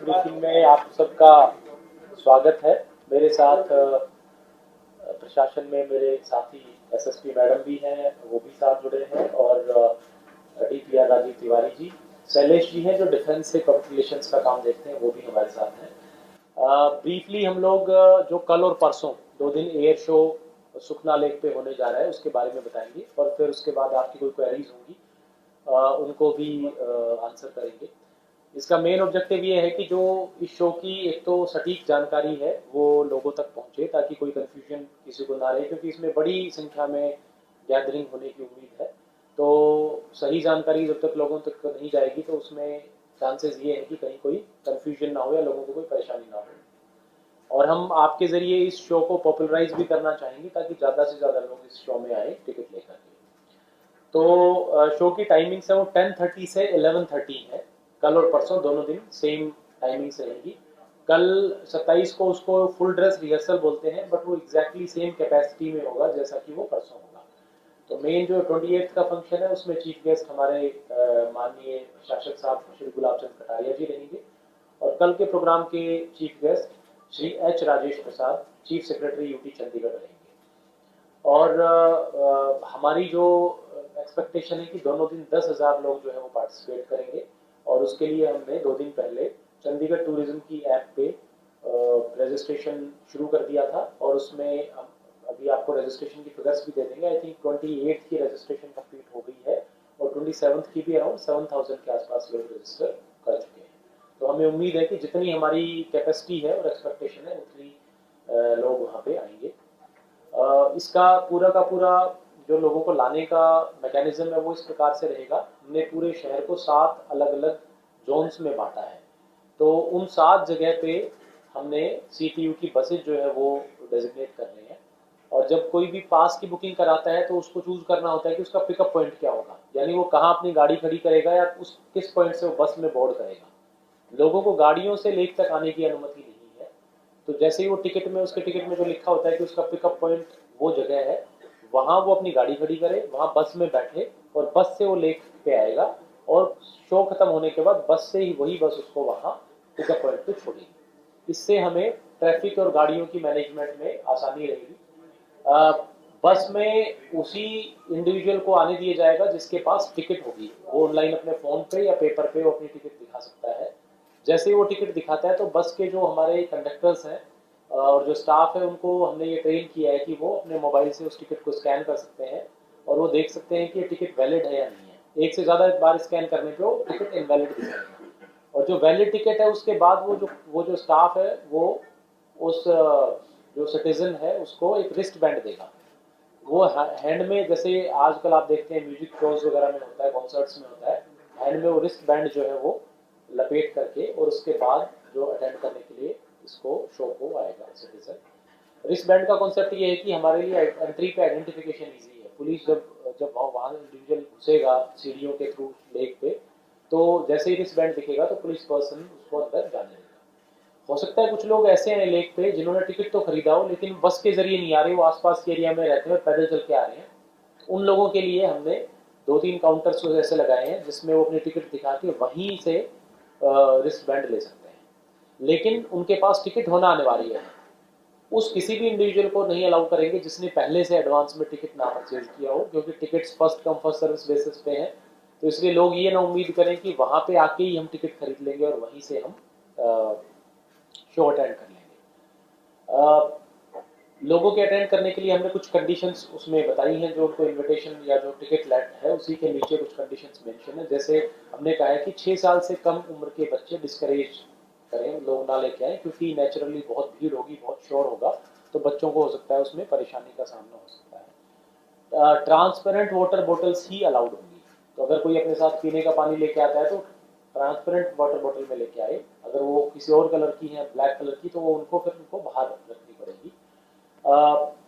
Briefing में आप सबका स्वागत है। मेरे साथ प्रशासन में मेरे साथी एसएसपी मैडम भी हैं, वो भी साथ जुड़े हैं, और डीपीआर राजीव तिवारी जी, शैलेश जी हैं जो डिफेंस से पब्लिक रिलेशंस का काम देखते हैं, वो भी हमारे साथ हैं। ब्रीफली हम लोग जो कल और परसों 2 दिन एयर शो सुखना लेक पे होने जा रहा है उसके बारे में बताएंगे, और फिर उसके बाद आपकी कोई क्वेरीज होंगी उनको भी आंसर करेंगे। इसका मेन ऑब्जेक्टिव ये है कि जो इस शो की एक तो सटीक जानकारी है वो लोगों तक पहुंचे, ताकि कोई कंफ्यूजन किसी को ना रहे, क्योंकि इसमें बड़ी संख्या में गैदरिंग होने की उम्मीद है। तो सही जानकारी जब तक लोगों तक नहीं जाएगी तो उसमें चांसेस ये है कि कहीं कोई कंफ्यूजन ना हो या लोगों को कोई परेशानी ना हो। और हम आपके ज़रिए इस शो को पॉपुलराइज भी करना चाहेंगे ताकि ज़्यादा से ज़्यादा लोग इस शो में आए टिकट लेकर के। तो शो की टाइमिंग्स है वो 10:30 से 11:30 है। कल और परसों दोनों दिन सेम टाइमिंग्स रहेगी। कल 27 को उसको फुल ड्रेस रिहर्सल बोलते हैं, बट वो एग्जैक्टली सेम कैपेसिटी में होगा जैसा कि वो परसों होगा। तो मेन जो 28 का फंक्शन है उसमें चीफ गेस्ट हमारे माननीय शासक साहब श्री गुलाब चंद कटारिया जी रहेंगे, और कल के प्रोग्राम के chief guest Shri H Rajesh Prasad, chief secretary UT Chandigarh रहेंगे। और हमारी जो एक्सपेक्टेशन है कि दोनों दिन 10,000 लोग जो है वो पार्टिसिपेट करेंगे, और उसके लिए हमने 2 दिन पहले चंडीगढ़ टूरिज्म की ऐप पे रजिस्ट्रेशन शुरू कर दिया था, और उसमें हम अभी आपको रजिस्ट्रेशन की फिगर्स भी दे देंगे। आई थिंक 28 की रजिस्ट्रेशन कंप्लीट हो गई है, और 27 की भी अराउंड 7,000 के आसपास लोग रजिस्टर कर चुके हैं। तो हमें उम्मीद है कि जितनी हमारी कैपेसिटी है और एक्सपेक्टेशन है उतनी लोग वहाँ पे आएंगे। इसका पूरा का पूरा जो लोगों को लाने का मैकेनिज्म है वो इस प्रकार से रहेगा। हमने पूरे शहर को 7 अलग अलग जोन्स में बांटा है। तो उन 7 जगह पे हमने सीटीयू की बसेज जो है वो डेजिग्नेट कर रहे हैं, और जब कोई भी पास की बुकिंग कराता है तो उसको चूज करना होता है कि उसका पिकअप पॉइंट क्या होगा, यानी वो कहाँ अपनी गाड़ी खड़ी करेगा या उस किस पॉइंट से वो बस में बोर्ड करेगा। लोगों को गाड़ियों से लेक तक आने की अनुमति नहीं है। तो जैसे ही वो टिकट में, उसके टिकट में जो लिखा होता है कि उसका पिकअप पॉइंट वो जगह है, वहां वो अपनी गाड़ी खड़ी करे, वहां बस में बैठे, और बस से वो लेक पे आएगा, और शो खत्म होने के बाद बस से ही वही बस उसको वहां पिकअप पॉइंट पे छोड़ेगी। इससे हमें ट्रैफिक और गाड़ियों की मैनेजमेंट में आसानी रहेगी। बस में उसी इंडिविजुअल को आने दिया जाएगा जिसके पास टिकट होगी। वो ऑनलाइन अपने फोन पे या पेपर पे वो अपनी टिकट दिखा सकता है। जैसे ही वो टिकट दिखाता है तो बस के जो हमारे कंडक्टर्स हैं और जो स्टाफ है उनको हमने ये ट्रेन किया है कि वो अपने मोबाइल से उस टिकट को स्कैन कर सकते हैं, और वो देख सकते हैं कि ये टिकट वैलिड है या नहीं है। एक से ज़्यादा बार स्कैन करने पे वो टिकट इनवैलिड दिखाएगा, और जो वैलिड टिकट है उसके बाद वो जो स्टाफ है वो उस जो सिटीजन है उसको एक रिस्ट बैंड देगा। वो हैंड में, जैसे आजकल आप देखते हैं म्यूजिक शोज वगैरह में होता है, कॉन्सर्ट्स में होता है, हैंड में वो रिस्ट बैंड जो है वो लपेट करके, और उसके बाद जो अटेंड करने के लिए इसको शो को आएगा सिटीजन। रिस्ट बैंड का कॉन्सेप्ट ये है कि हमारे लिए एंट्री पे आइडेंटिफिकेशन इजी है। पुलिस जब जब वहाँ इंडिविजुअल घुसेगा सीढ़ियों के थ्रू लेक पे, तो जैसे ही रिस्ट बैंड दिखेगा तो पुलिस पर्सन उसको अंदर जाने देगा। हो सकता है कुछ लोग ऐसे हैं लेक पे जिन्होंने टिकट तो खरीदा हो लेकिन बस के जरिए नहीं आ रहे, वो आसपास के एरिया में रहते हैं और पैदल चल के आ रहे हैं। उन लोगों के लिए हमने 2-3 काउंटर्स ऐसे लगाए हैं जिसमें वो अपनी टिकट दिखा के वहीं से रिस्ट बैंड ले सकते हैं। लेकिन उनके पास टिकट होना अनिवार्य है। उस किसी भी इंडिविजुअल को नहीं अलाउ करेंगे जिसने पहले से एडवांस में टिकट ना परचेज किया हो, क्योंकि tickets first come first service basis पे हैं। तो इसलिए लोग ये ना उम्मीद करें कि वहां पे आके ही हम टिकट खरीद लेंगे और वहीं से हम शो अटेंड कर लेंगे। लोगों के अटेंड करने के लिए हमने कुछ कंडीशंस उसमें बताई हैं, जो उनको इनविटेशन या जो टिकट लेट है उसी के नीचे कुछ कंडीशंस मेंशन है। जैसे हमने कहा है कि 6 साल से कम उम्र के बच्चे डिस्करेज करें, लोग ना लेके आए, क्योंकि नेचुरली बहुत भीड़ होगी, बहुत शोर होगा, तो बच्चों को हो सकता है उसमें परेशानी का सामना हो सकता है। ट्रांसपेरेंट वाटर बोटल्स ही अलाउड होंगी। तो अगर कोई अपने साथ पीने का पानी लेके आता है तो ट्रांसपेरेंट वाटर बोतल में लेके आए। अगर वो किसी और कलर की है, ब्लैक कलर की, तो वो उनको बाहर रखनी पड़ेगी।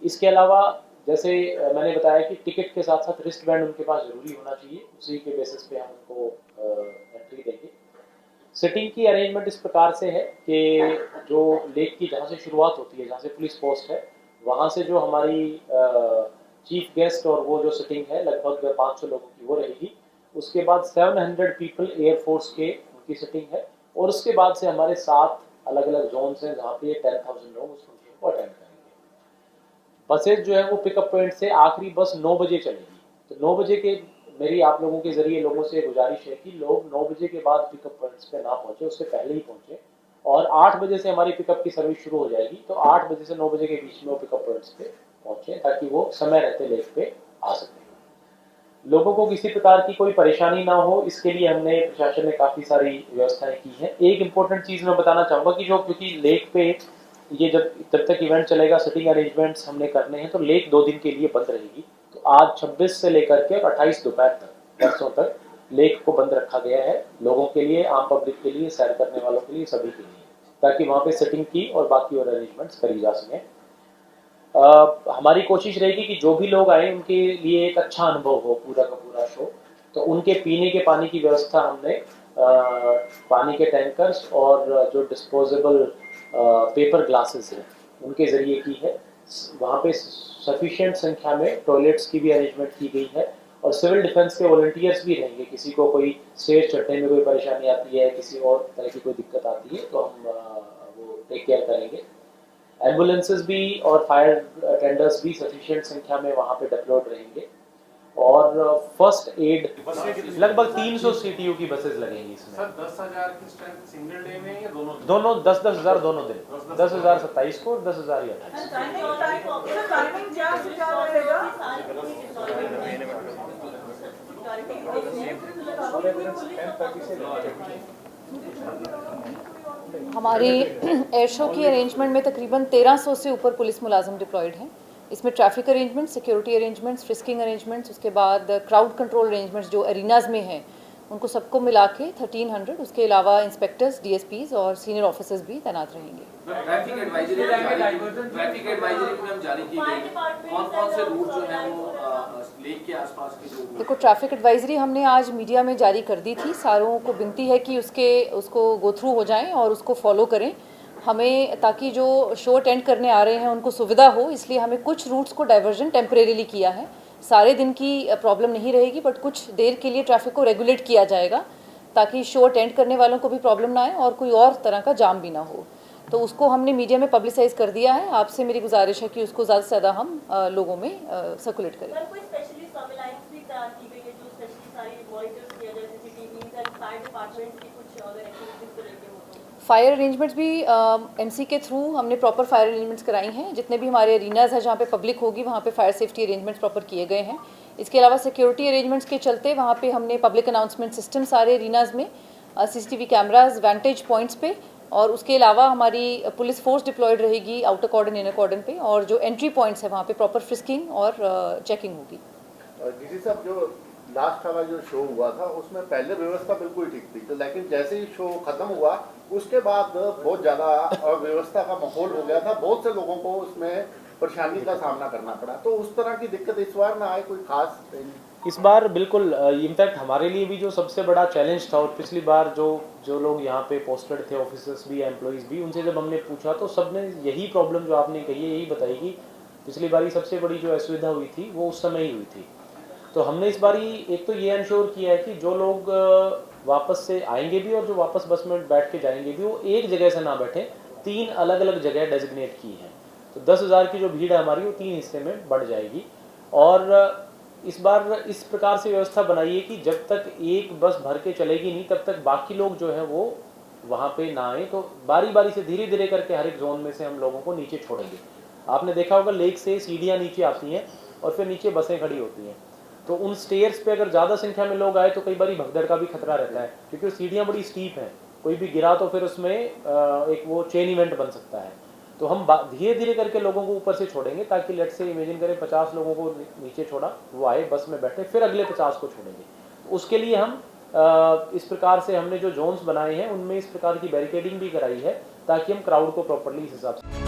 इसके अलावा जैसे मैंने बताया कि टिकट के साथ साथ रिस्ट बैंड उनके पास जरूरी होना चाहिए, उसी के बेसिस पे हम उनको एंट्री देंगे। सिटिंग की अरेंजमेंट इस प्रकार से है कि जो लेक की जहाँ से शुरुआत होती है, जहाँ से पुलिस पोस्ट है, वहाँ से जो हमारी चीफ गेस्ट और वो जो सिटिंग है लगभग 500 लोगों की वो रहेगी। उसके बाद 700 पीपल एयरफोर्स के उनकी सिटिंग है, और उसके बाद से हमारे 7 अलग अलग जोन्स हैं जहाँ पे 10,000 लोग उस फंक्शन को अटेंड करेंगे। बसेज जो है वो पिकअप पॉइंट से आखिरी बस 9 बजे चलेगी। तो 9 बजे के मेरी आप लोगों के जरिए लोगों से गुजारिश है कि लोग 9 बजे के बाद पिकअप पॉइंट्स पे ना पहुंचे, उससे पहले ही पहुंचे। और 8 बजे से हमारी पिकअप की सर्विस शुरू हो जाएगी, तो 8 बजे से 9 बजे के बीच में वो पिकअप पॉइंट्स पे पहुंचे ताकि वो समय रहते लेक पे आ सके। लोगों को किसी प्रकार की कोई परेशानी ना हो, इसके लिए हमने प्रशासन ने काफ़ी सारी व्यवस्थाएं की हैं। एक इम्पोर्टेंट चीज़ मैं बताना चाहूँगा कि जो क्योंकि लेक पे ये जब तक इवेंट चलेगा सिटिंग अरेंजमेंट्स हमने करने हैं, तो लेक 2 दिन के लिए बंद रहेगी। तो आज 26 से लेकर के और 28 दोपहर तक, परसों तक लेक को बंद रखा गया है लोगों के लिए, आम पब्लिक के लिए, सैर करने वालों के लिए, सभी के लिए, ताकि वहाँ पे सिटिंग की और बाकी और अरेंजमेंट्स करी जा सकें। हमारी कोशिश रहेगी कि जो भी लोग आए उनके लिए एक अच्छा अनुभव हो पूरा का पूरा शो। तो उनके पीने के पानी की व्यवस्था हमने पानी के टैंकर्स और जो डिस्पोजेबल पेपर ग्लासेस हैं उनके ज़रिए की है। वहाँ पे सफिशिएंट संख्या में टॉयलेट्स की भी अरेंजमेंट की गई है और सिविल डिफेंस के वॉलंटियर्स भी रहेंगे। किसी को कोई स्टेज चढ़ने में कोई परेशानी आती है, किसी और तरह की कोई दिक्कत आती है, तो हम वो टेक केयर करेंगे। एम्बुलेंसेस भी और फायर टेंडर्स भी सफिशिएंट संख्या में वहाँ पे डिप्लॉयड रहेंगे। और फर्स्ट एड लगभग 300 सीटीयू की बसेस लगेंगी इसमें। सर 10,000 की स्ट्रेंथ सिंगल डे में या दोनों 10,000 दोनों दिन, 10,000 27 को और 10,000 ये 28। हमारी एयर शो की अरेंजमेंट में तकरीबन 1300 से ऊपर पुलिस मुलाजिम डिप्लॉयड हैं। इसमें traffic arrangements, security arrangements, frisking arrangements, उसके बाद क्राउड कंट्रोल अरेंजमेंट्स जो एरिनाज में हैं उनको सबको मिला के 1300, उसके अलावा इंस्पेक्टर्स, डीएसपीज और सीनियर ऑफिसर्स भी तैनात रहेंगे। ट्रैफिक एडवाइजरी में हम जारी की गई, कौन-कौन से रूट जो हैं वो लेक के आसपास के जो देखो, ट्रैफिक एडवाइजरी हमने आज मीडिया में जारी कर दी थी। सारों को विनती है कि उसको गो थ्रू हो जाएं और उसको फॉलो करें हमें, ताकि जो शो अटेंड करने आ रहे हैं उनको सुविधा हो। इसलिए हमें कुछ रूट्स को डाइवर्जन टेम्परेरीली किया है। सारे दिन की प्रॉब्लम नहीं रहेगी, बट कुछ देर के लिए ट्रैफिक को रेगुलेट किया जाएगा ताकि शो अटेंड करने वालों को भी प्रॉब्लम ना आए और कोई और तरह का जाम भी ना हो। तो उसको हमने मीडिया में पब्लिसाइज कर दिया है। आपसे मेरी गुजारिश है कि उसको ज़्यादा से ज़्यादा हम लोगों में सर्कुलेट करें। फायर अरेंजमेंट्स भी एमसी के थ्रू हमने प्रॉपर फायर अरेंजमेंट्स कराई हैं। जितने भी हमारे एरिनाज हैं जहाँ पे पब्लिक होगी वहाँ पे फायर सेफ्टी अरेंजमेंट्स प्रॉपर किए गए हैं। इसके अलावा सिक्योरिटी अरेंजमेंट्स के चलते वहाँ पे हमने पब्लिक अनाउंसमेंट सिस्टम सारे एरिनाज में, सीसीटीवी कैमराज वैंटेज पॉइंट्स पे, और उसके अलावा हमारी पुलिस फोर्स डिप्लॉयड रहेगी आउटर कॉर्डन इनर कॉर्डन पे, और जो एंट्री पॉइंट्स है वहाँ पे प्रॉपर फ्रिस्किंग और चेकिंग होगी। डीसी साहब, जो लास्ट वाला जो शो हुआ था उसमें पहले व्यवस्था बिल्कुल ठीक थी, तो लेकिन जैसे ही शो खत्म हुआ उसके बाद बहुत ज़्यादा अव्यवस्था का माहौल हो गया था। बहुत से लोगों को उसमें परेशानी का सामना करना पड़ा। तो उस तरह की दिक्कत इस बार ना आए कोई खास? इस बार बिल्कुल, इनफैक्ट हमारे लिए भी जो सबसे बड़ा चैलेंज था, और पिछली बार जो लोग यहाँ पे पोस्टेड थे, ऑफिसर्स भी, एम्प्लॉइज़ भी, उनसे जब हमने पूछा तो सब ने यही प्रॉब्लम जो आपने कही है यही बताई कि पिछली बारी सबसे बड़ी जो असुविधा हुई थी वो उस समय ही हुई थी। तो हमने इस बारी एक तो ये इंश्योर किया है कि जो लोग वापस से आएंगे भी और जो वापस बस में बैठ के जाएंगे भी, वो एक जगह से ना बैठे, 3 अलग अलग जगह डेजिग्नेट की हैं। तो 10,000 की जो भीड़ है हमारी वो 3 हिस्से में बढ़ जाएगी। और इस बार इस प्रकार से व्यवस्था बनाई है कि जब तक एक बस भर के चलेगी नहीं तब तक बाकी लोग जो है वो वहाँ पे ना आए। तो बारी बारी से धीरे धीरे करके हर एक जोन में से हम लोगों को नीचे छोड़ेंगे। आपने देखा होगा लेक से सीढ़ियाँ नीचे आती हैं और फिर नीचे बसें खड़ी होती हैं। तो उन स्टेयर्स पे अगर ज़्यादा संख्या में लोग आए तो कई बार भगदड़ का भी खतरा रहता है, क्योंकि सीढ़ियाँ बड़ी स्टीप हैं, कोई भी गिरा तो फिर उसमें एक वो चेन इवेंट बन सकता है। तो हम धीरे धीरे करके लोगों को ऊपर से छोड़ेंगे, ताकि लेट से इमेजिन करें 50 लोगों को नीचे छोड़ा, वो आए बस में बैठे, फिर अगले 50 को छोड़ेंगे। तो उसके लिए हम इस प्रकार से हमने जो जोन्स बनाए हैं उनमें इस प्रकार की बैरिकेडिंग भी कराई है ताकि हम क्राउड को प्रॉपरली इस हिसाब से